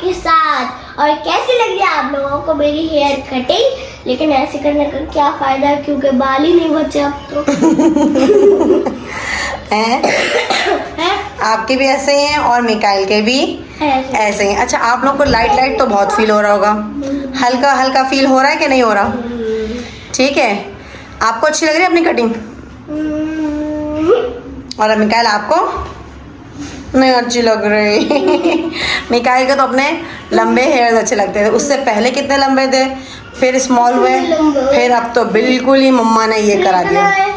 आपके साथ। और कैसी लग रही है आप लोगों को मेरी हेयर कटिंग? लेकिन ऐसे करने का क्या फायदा है, क्योंकि बाल ही नहीं बचे अब तो। आपके भी ऐसे ही हैं और मिकाइल के भी ऐसे ही। अच्छा, आप लोग को लाइट तो बहुत फील हो रहा होगा, हल्का हल्का फील हो रहा है कि नहीं हो रहा? ठीक है, आपको अच्छी लग रही है अपनी कटिंग? और मिकाइल आपको नहीं अच्छी लग रही? मिकाइल को तो अपने लंबे हेयर अच्छे लगते थे, उससे पहले कितने लंबे थे, फिर स्मॉल हुए, फिर अब तो बिल्कुल ही मम्मा ने ये करा दिया है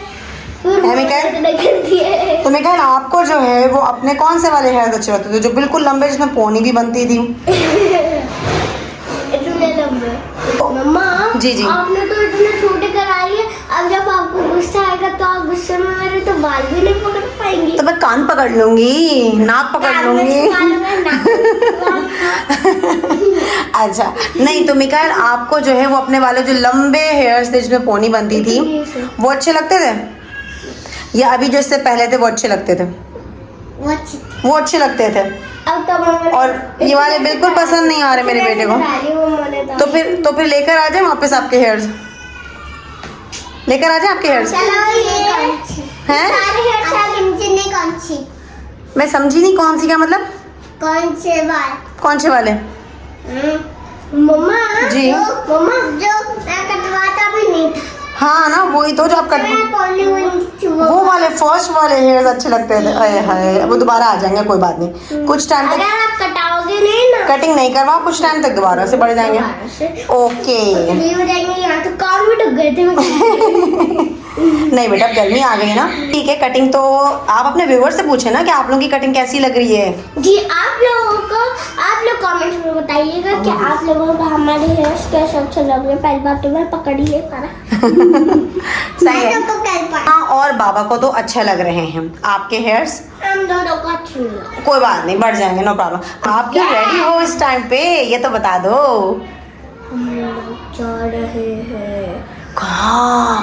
मिकाइल। तो मिकाइल आपको जो है वो अपने कौन से वाले हेयर अच्छे लगते थे, जो बिल्कुल लंबे जिसमें पोनी भी बनती थी? इतने लंबे। मम्मा जी जी, आपने तो इतने छोटे करा लिए, अब जब आपको गुस्सा आएगा तो आप गुस्से में मेरे तो बाल भी नहीं पकड़ पाएंगी। तो मैं कान पकड़ लूंगी, नाक पकड़ लूंगी। अच्छा नहीं, तो मिकाइल आपको जो है वो अपने वाले जो लंबे हेयर्स थे जिसमें पोनी बनती थी वो अच्छे लगते थे, या अभी जो इससे पहले थे वो अच्छे लगते थे? वो अच्छे लगते थे। अब तो और ये वाले बिल्कुल पसंद नहीं आ रहे मेरे बेटे को। तो फिर लेकर आ जाए वापस आपके हेयर्स, लेकर आ जाए आपके हेयर्स हैं? मैं समझी नहीं, कौन सी का मतलब? कौन से वाले? मम्मा जी मम्मा जो मैं कटवाता भी नहीं था। हाँ ना, वही तो जो आप कट, वो वाले फर्स्ट वाले हेयर्स अच्छे लगते थे। अरे हाय, वो दोबारा आ जाएंगे, कोई बात नहीं, कुछ टाइम तक। अगर आप कटाओगे नहीं ना, कटिंग नहीं करवाओ, कुछ टाइम तक दोबारा से बढ़ जाएंगे। ओके यहाँ तो कान में टक गए थे। नहीं बेटा, गर्मी आ गई है ना। ठीक है, कटिंग तो आप अपने व्यूअर से पूछे ना कि आप लोगों की कटिंग कैसी लग रही है। जी आप लोग कमेंट में बताइएगा कि आप लोगों को हमारे हेयर्स कैसे अच्छे लग रहे हैं। पहली बात तो मैं पकड़िए सही है। हाँ, और बाबा को तो अच्छे लग रहे हैं आपके हेयर्स। हम दोनों को अच्छे लग रहे हैं। कोई बात नहीं, बढ़ जाएंगे, नो प्रॉब्लम। आप क्या रेडी हो इस टाइम पे, ये तो बता दो। हम लोग जा रहे हैं कहाँ?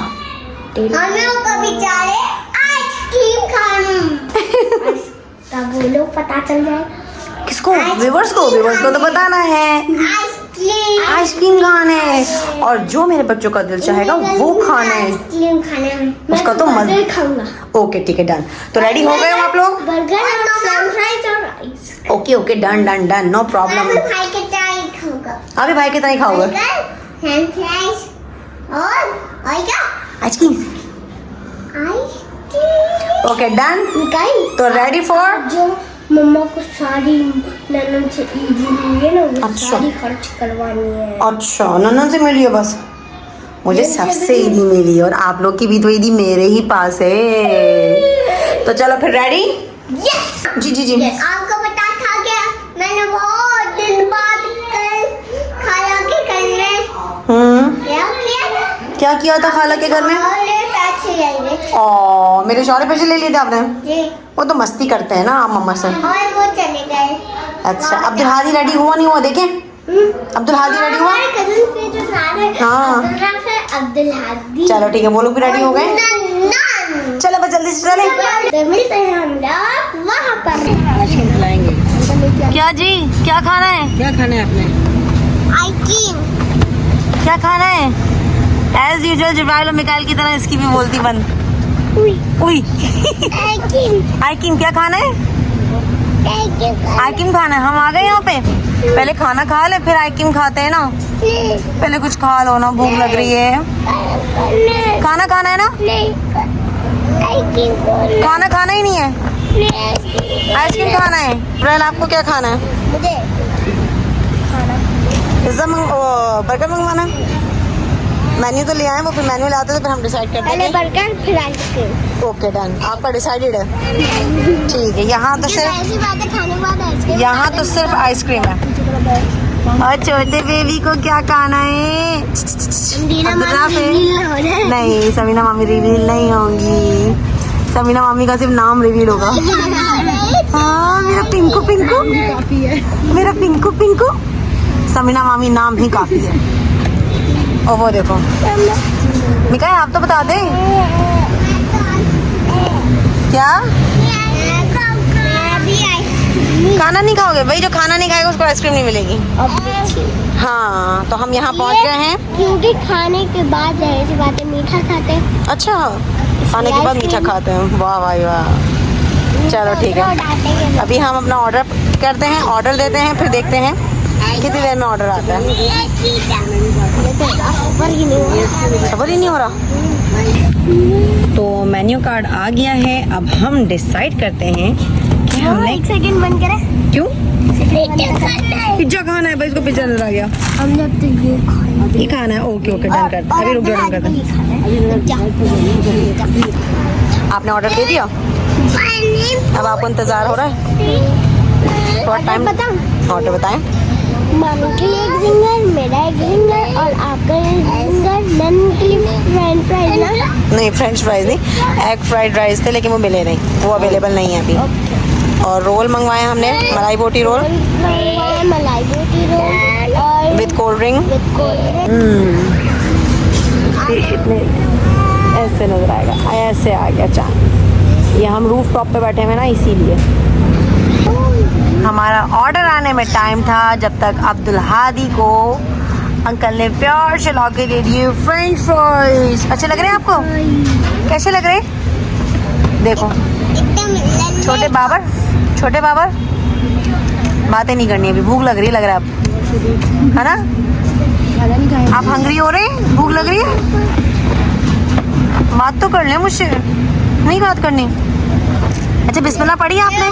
हम लोग कभी जा रहे आइसक्रीम खाने। तब वो लोग पता चल जाए। किसको? व्यूअर्स को तो बताना है आइसक्रीम खाने, और जो मेरे बच्चों का दिल चाहेगा वो खाना है। आइसक्रीम खाना है, उसका तो मजा खाऊंगा। ओके ठीक है, डन। तो रेडी हो गए हो आप लोग? बर्गर और फ्रेंच फ्राइज और rice. Okay okay, done done done, no problem. मैं भाई के तरह ही खाऊंगा। अभी भाई कितना ही खाओगे? फ्रेंच फ्राइज और क्या? आइसक्रीम। आइसक्रीम। Okay done. निकाई। तो रेडी फॉर? जो मम्मा को सारी ननन से ईदी मिली है ना, वो अच्छा। सारी खर्च करवानी है। अच्छा, नन्नन से मिली है बस? मुझे सबसे ईदी मिली, और आप लोग की भी तो ईदी मेरे ही पास है। तो चलो फिर, रेडी? यस जी जी जी। आपको पता था क्या, मैंने बहुत दिन बाद खाला के घर में क्या किया था? क्या किया था खाला के घर में? पैसे ले ओ, मेरे सारे पैसे ले लिए थे आपने? जी। वो तो मस्ती करते हैं ना आप मम्मा से। और वो चले गए। अच्छा, अब्दुल हादी रेडी हुआ नहीं हुआ देखें? अब्दुल हादी रेडी हुआ? हमारे कजिन पे जो सारे हाँ। अब्दुल हादी। चलो ठीक है, वो लोग भी रेडी हो गए। नन्नन। चलो बस जल्दी से चले। तो मिलते हैं हम लोग वहाँ पर। क्या जी, क्या खाना है? क्या खाना है आपने? आइसक्रीम। क्या खाना है? एज यूजुअल जुबाइल और मिकाइल की तरह इसकी भी बोलती बंद। उई आइसक्रीम। आइसक्रीम क्या खाना है? आइसक्रीम खाना है। हम आ गए यहाँ पे, पहले खाना खा ले फिर आइसक्रीम खाते हैं ना। पहले कुछ खा लो ना, भूख लग रही है। खाना खाना है ना? खाना खाना ही नहीं है, आइसक्रीम खाना है। ब्रेल आपको क्या खाना है? मुझे पिज्जा बर्गर मंगवाना? मेन्यू तो ले आए, वो फिर मेन्यू लाते तो फिर हम डिसाइड करते पहले हैं। बर्गर फिर आइसक्रीम। ओके डन, आपका डिसाइडेड है। ठीक है, यहाँ तो सिर्फ ऐसी बातें खाने के बाद आइसक्रीम। यहाँ तो सिर्फ आइसक्रीम है। और छोटे बेबी को क्या खाना है? अब्दुल्ला पे? नहीं, समीना मामी रिवील नहीं होंगी। समीना मामी का सिर्फ नाम रिवील होगा। हाँ, मेरा पिंकू पिंकू, मेरा पिंकू पिंकू। समीना मामी नाम ही काफी है। और वो देखो मिकाई, आप तो बता दे क्या खाना नहीं खाओगे भाई? जो खाना नहीं खाएगा उसको आइसक्रीम नहीं मिलेगी। हाँ, तो हम यहाँ पहुँच गए हैं। क्योंकि खाने के बाद जाहिर सी बात है मीठा खाते हैं। अच्छा, खाने के बाद मीठा खाते हैं। वाह भाई वाह। चलो ठीक है, अभी हम अपना ऑर्डर करते हैं, ऑर्डर देते हैं, फिर देखते हैं कितनी देर में ऑर्डर आता है। खबर ही नहीं हो रहा। तो मेन्यू कार्ड आ गया है। अब हम डिसाइड करते हैं कि हमने एक सेकंड बंद करें। क्यों पिज्जा खाना है भाई? इसको पिज्जा नजर आ गया। हमने अब तो ये खाना है। ओके ओके, डन करते हैं। अभी रुक जाओ, डन करते हैं। आपने ऑर्डर दे दिया? अब आपको इंतजार हो रहा है? थोड़ा टाइम ऑर्डर बताएं। मामी के लिए एक जिंगर, मेरा एक जिंगर और आपका एक जिंगर। नन के लिए फ्रेंच फ्राइज ना? नहीं, फ्रेंच फ्राइज नहीं, एग फ्राइड राइस थे, लेकिन वो मिले नहीं, वो अवेलेबल नहीं है अभी। और रोल मंगवाए हमने, मलाई बोटी रोल, मलाई बोटी रोल और विद कोल्ड ड्रिंक। इतने ऐसे नजर आएगा, ऐसे आ गया चांद। ये हम रूफ टॉप पे बैठे हुए ना, इसीलिए। हमारा ऑर्डर आने में टाइम था जब तक अब्दुल हादी को अंकल ने प्यार से ला के दे दिए फ्रेंच फ्राइज। अच्छे लग रहे हैं आपको? कैसे लग रहे हैं? देखो छोटे बाबर, छोटे बाबर, बातें नहीं करनी, अभी भूख लग रही लग रहा है है ना? आप हंग्री हो रहे हैं? भूख लग रही है? बात तो कर ले मुझसे, नहीं बात करनी। अच्छा बिस्मिल्लाह पढ़ी आपने?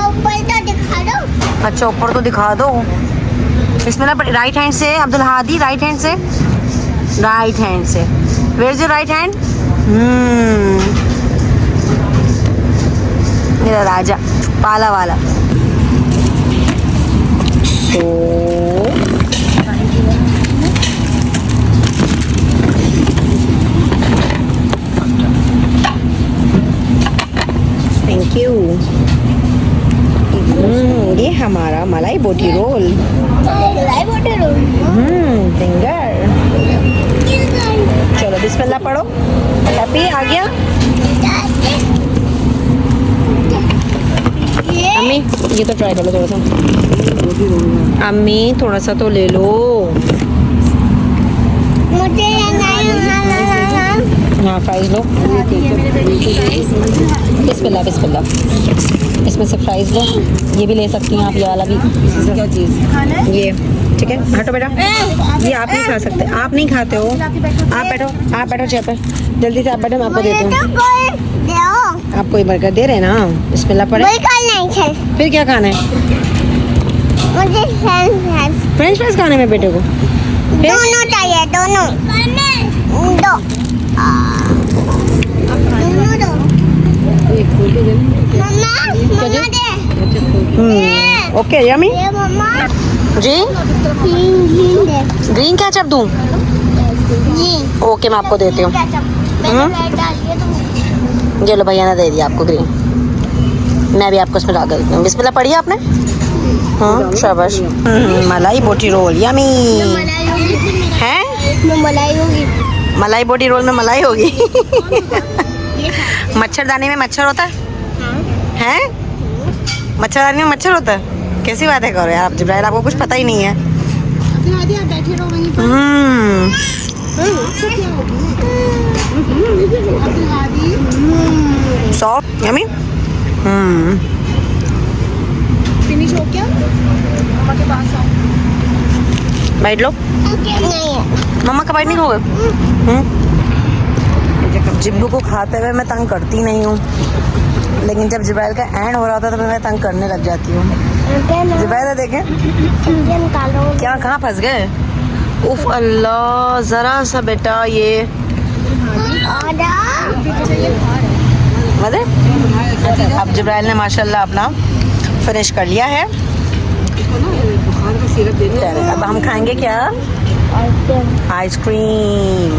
अच्छा ऊपर तो दिखा दो। बिस्मिल्लाह पढ़ी। राइट हैंड से अब्दुल हादी, राइट हैंड से, राइट हैंड से। Where is your right hand? मेरा राजा पाला वाला। तो थैंक यू। ये हमारा मलाई बोटी रोल। मलाई बोटी रोल फिंगर। चलो बिस्मिल्लाह पढ़ो। हैप्पी आ गया। अम्मी ये तो ट्राई कर लो थोड़ा सा। अम्मी थोड़ा सा तो ले लो। मुझे हाँ फ्राइज लो। बिस्मिल्लाह बिस्मिल्लाह। इसमें से फ्राइज लो। ये भी ले सकती हैं आप, ये वाला भी। क्या चीज़? ये ठीक है, हटो बेटा। ये आप नहीं खा सकते, आप नहीं खाते हो। आप बैठो, आप बैठो चेयर पर। जल्दी से आप बैठो, मैं आपको देती हूँ। आप कोई बर्गर दे रहे हैं ना? बिस्मिल्लाह पढ़े। फिर क्या खाना है? मुझे फ्रेंच फ्राइज खाने में बेटे को? दोनों चाहिए, दोनों दो। मम्मा दे। ओके यमी जी। ग्रीन केचप दूँ? ओके मैं आपको देती हूँ। ये लो भैया ने दे दिया आपको ग्रीन। मैं भी आपको इसमें ला देती हूँ। बिस्मिल्लाह पढ़ी आपने? हाँ शाबाश। मलाई बोटी रोल यमी है। मलाई होगी। मलाई बोटी रोल में मलाई होगी। मच्छरदानी में मच्छर होता है? हैं? मच्छरदानी में मच्छर होता है? कैसी बातें करो यार आप जिब्राइल, आपको कुछ पता ही नहीं है। Soft yummy. फिनिश हो क्या? मम्मा के पास आओ। बैठ लो। मम्मा का बाइट नहीं खाओगे? जिब्बू को खाते हुए मैं तंग करती नहीं हूँ, लेकिन जब जिब्राइल का एंड हो रहा होता है तो मैं तंग करने लग जाती हूँ। जिब्राइल देखें क्या, कहाँ फंस गए? उफ अल्लाह, ज़रा सा बेटा ये मजे। अब जिब्राइल ने माशाल्लाह अपना फिनिश कर लिया है। अब हम खाएंगे क्या? आइसक्रीम।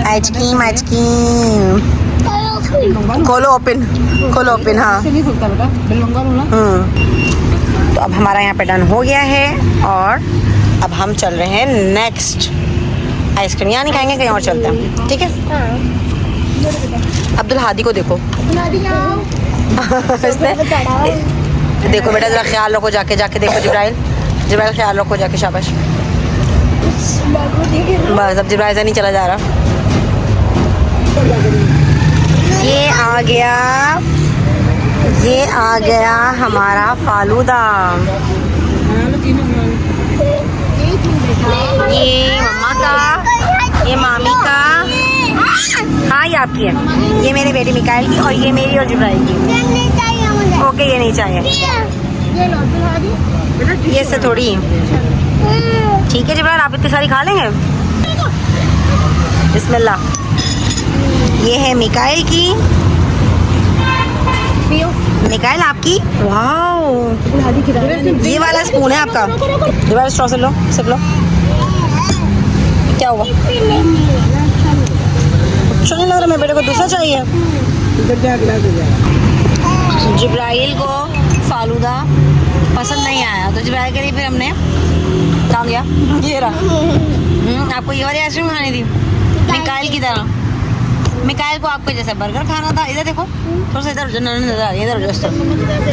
Ice cream ice cream. खोलो ओपन, खोलो ओपन। हाँ तो अब हमारा यहाँ पे डन हो गया है और अब हम चल रहे हैं नेक्स्ट आइसक्रीम। यहाँ नहीं खाएंगे, कहीं और चलते हैं, ठीक है? अब्दुल हादी को देखो। इसने देखो बेटा जरा ख्याल रखो, जाके जाके देखो जिब्राइल, जिब्राइल ख्याल रखो जाके, शाबाश। बस अब जिब्राइल से नहीं चला जा रहा। ये आ गया, ये आ गया हमारा फालूदा। ये मम्मा का, ये मामी का, हाँ ये आपकी है, ये मेरी बेटी मिकाइल की, और ये मेरी और जिब्राइल की। नहीं चाहिए मुझे। ओके ये नहीं चाहिए, ये लो दिखा दी। ये इससे थोड़ी है। ठीक है जिब्राइल, आप इतनी सारी खा लेंगे। बिस्मिल्लाह। ये है मिकाइल की, पियो। मिकाइल आपकी। वाओ, दिखा दी किधर। ये वाला स्पून है आपका। जिब्राइल स्ट्रॉ से लो, सिप लो। क्या हुआ? अच्छा नहीं लग रहा, मेरे बेटे को दूसरा चाहिए। इधर जा गिलास दे जा। जिब्राइल को फालूदा पसंद नहीं आया, तो जिब्राइल के लिए फिर हमने क्या किया, ये रहा। आपको ये वाली आइसक्रीम खानी थी मिकाइल की तरह। मिकाइल को आपको जैसे बर्गर खाना था, इधर देखो थोड़ा सा, इधर इधर इस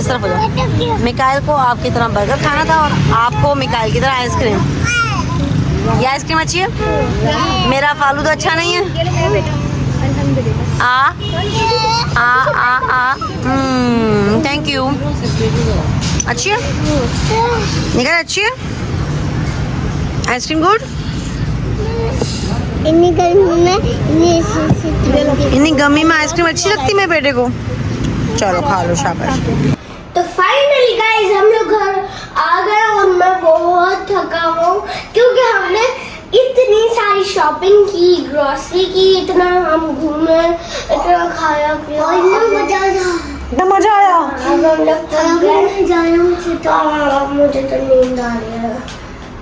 तरफ हो जाओ। मिकाइल को आपकी तरह बर्गर खाना था, और आपको मिकाइल की तरह आइसक्रीम। ये आइसक्रीम अच्छी है, मेरा फालूदा अच्छा नहीं है। आ थैंक यू। अच्छी है निकल, अच्छी है आइसक्रीम, गुड। इतनी गर्मी में इतनी गर्मी में आइसक्रीम अच्छी लगती है मेरे बेटे को। चलो खा लो, शाबाश। तो फाइनली गाइस हम लोग घर आ गए, और मैं बहुत थका हूँ क्योंकि हमने इतनी सारी शॉपिंग की, ग्रोसरी की, इतना हम घूमे, इतना खाया पिया, मजा आया। इतना मजा आया। अब हम लोग थक गए, मुझे तो नींद आ रही है।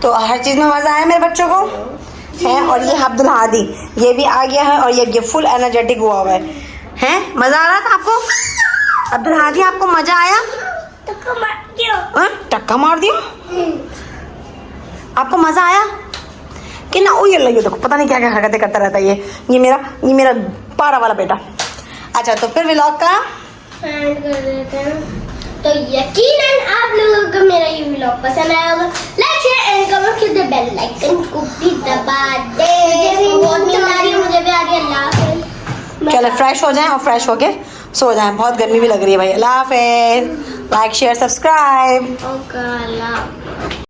तो हर चीज में मजा आया मेरे बच्चों को है। और ये अब्दुल हादी ये भी आ गया है, और ये फुल एनर्जेटिक हुआ हुआ है। मजा आ रहा था आपको? अब्दुल हादी आपको मजा आया? टक्का मार दिया। आपको मजा आया कि ना? ओ ये देखो पता नहीं क्या क्या हरकतें करता रहता है ये मेरा पारा वाला बेटा। अच्छा तो फिर व्लॉग का एंड कर देते हैं। तो यकीनन आप लोगों को मेरा ये व्लॉग पसंद आया होगा। लाइक शेयर एंड कमेंट कर दे, बेल आइकन को भी दबा दे। बहुत नींद आ रही है, मुझे भी आ रही है। अल्लाह हाफिज़। चलो फ्रेश हो जाएं और फ्रेश होके सो जाएं, बहुत गर्मी भी लग रही है भाई। अल्लाह हाफिज़। Like share subscribe. ओके अल्लाह।